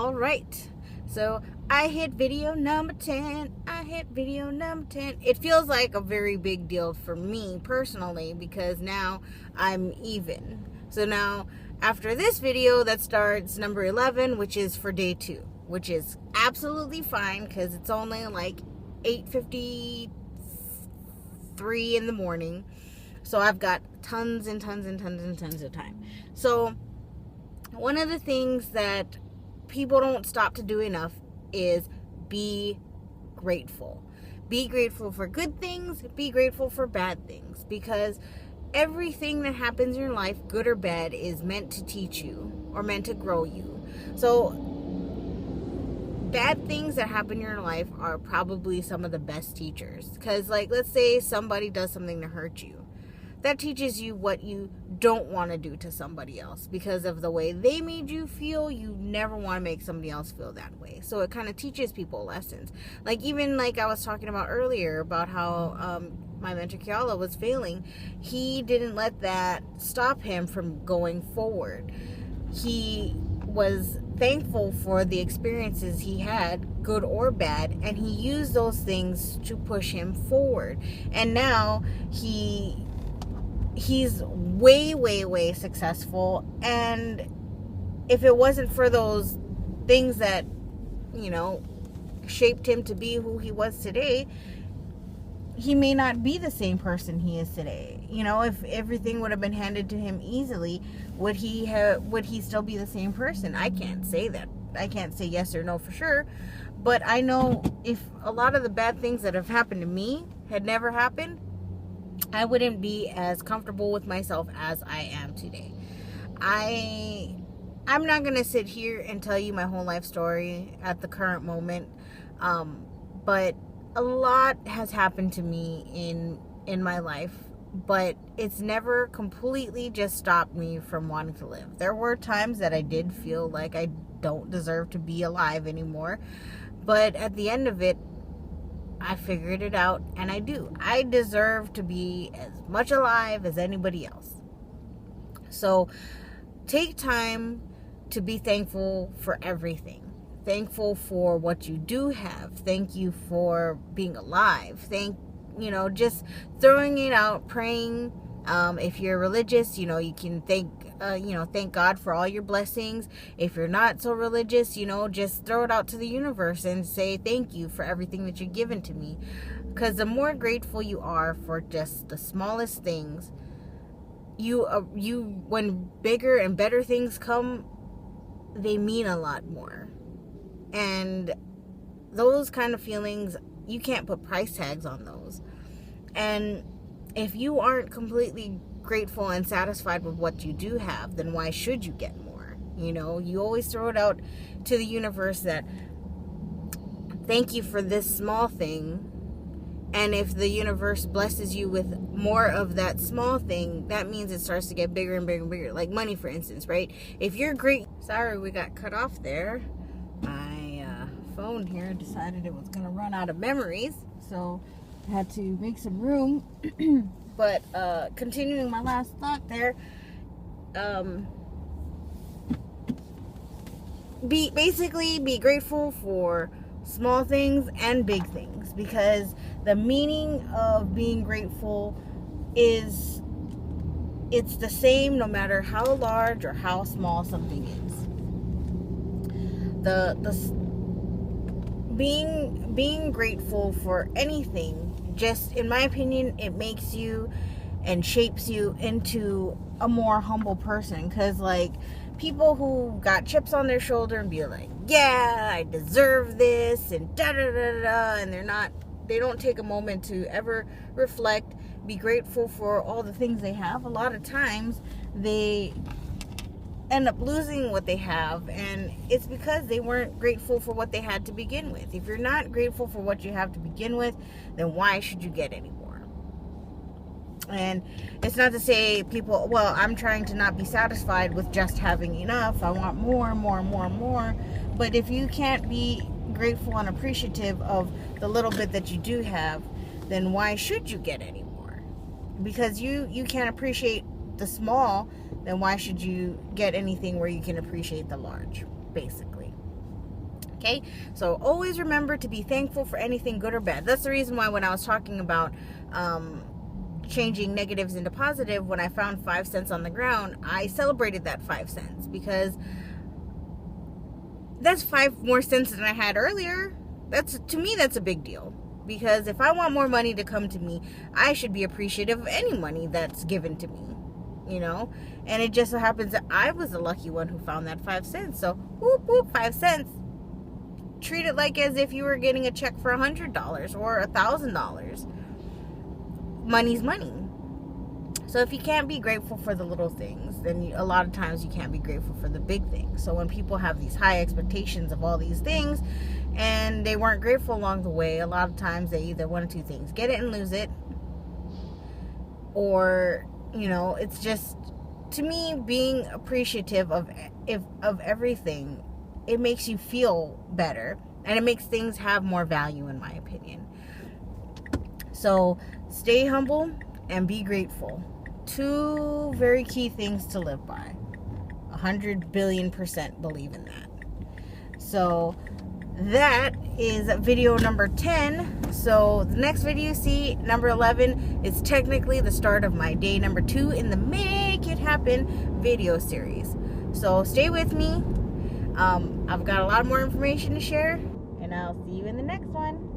All right. So I hit video number 10. I hit video number 10. It feels like a very big deal for me personally because now I'm even. So now after this video that starts number 11, which is for day 2, which is absolutely fine because it's only like 8:53 in the morning. So I've got tons and tons and tons and tons of time. So one of the things that people don't stop to do enough is be grateful. Be grateful for good things, be grateful for bad things, because everything that happens in your life, good or bad, is meant to teach you or meant to grow you. So bad things that happen in your life are probably some of the best teachers, because like, let's say somebody does something to hurt you. That teaches you what you don't want to do to somebody else because of the way they made you feel. You never want to make somebody else feel that way. So it kind of teaches people lessons. Like even like I was talking about earlier about how my mentor Kiala was failing. He didn't let that stop him from going forward. He was thankful for the experiences he had, good or bad, and he used those things to push him forward. And now he's way successful. And if it wasn't for those things that, you know, shaped him to be who he was today, he may not be the same person he is today. You know, if everything would have been handed to him easily, would he still be the same person? I can't say that. I can't say yes or no for sure. But I know if a lot of the bad things that have happened to me had never happened, I wouldn't be as comfortable with myself as I am today. I'm not going to sit here and tell you my whole life story at the current moment. But a lot has happened to me in my life, but it's never completely just stopped me from wanting to live. There were times that I did feel like I don't deserve to be alive anymore. But at the end of it, I figured it out, and I do. I deserve to be as much alive as anybody else. So take time to be thankful for everything. Thankful for what you do have. Thank you for being alive. Just throwing it out, praying. If you're religious, you can thank God for all your blessings. If you're not so religious, just throw it out to the universe and say thank you for everything that you've given to me. Because the more grateful you are for just the smallest things, when bigger and better things come, they mean a lot more. And those kind of feelings, you can't put price tags on those. And if you aren't completely grateful and satisfied with what you do have, then why should you get more? You always throw it out to the universe that thank you for this small thing. And if the universe blesses you with more of that small thing, that means it starts to get bigger and bigger and bigger. Like money, for instance, right? If you're great... Sorry, we got cut off there. My phone here decided it was going to run out of memories. So I had to make some room. But continuing my last thought there, be grateful for small things and big things, because the meaning of being grateful it's the same no matter how large or how small something is. Being grateful for anything, just in my opinion, it makes you and shapes you into a more humble person. Because like people who got chips on their shoulder and be like, yeah, I deserve this and da da da da, and they don't take a moment to ever reflect, be grateful for all the things they have. A lot of times they end up losing what they have, and it's because they weren't grateful for what they had to begin with. If you're not grateful for what you have to begin with, then why should you get any more? And it's not to say people, well, I'm trying to not be satisfied with just having enough. I want more. But if you can't be grateful and appreciative of the little bit that you do have, then why should you get any more? Because you can't appreciate the small, then why should you get anything where you can appreciate the large, basically? Okay, so always remember to be thankful for anything good or bad. That's the reason why when I was talking about changing negatives into positive, when I found 5 cents on the ground, I celebrated that 5 cents, because that's 5 more cents than I had earlier. To me, that's a big deal, because if I want more money to come to me, I should be appreciative of any money that's given to me, you know. And it just so happens that I was the lucky one who found that 5 cents. So whoop whoop, 5 cents. Treat it like as if you were getting a check for $100 or $1,000. Money's money. So if you can't be grateful for the little things, then a lot of times you can't be grateful for the big things. So when people have these high expectations of all these things and they weren't grateful along the way, a lot of times they either one of two things: get it and lose it, or, you know, it's just, to me, being appreciative of everything, it makes you feel better, and it makes things have more value, in my opinion. So stay humble and be grateful. 2 very key things to live by. 100 billion% believe in that. So that is video number 10. So the next video you see, number 11, is technically the start of my day number 2 in the Make It Happen video series. So stay with me. I've got a lot more information to share, and I'll see you in the next one.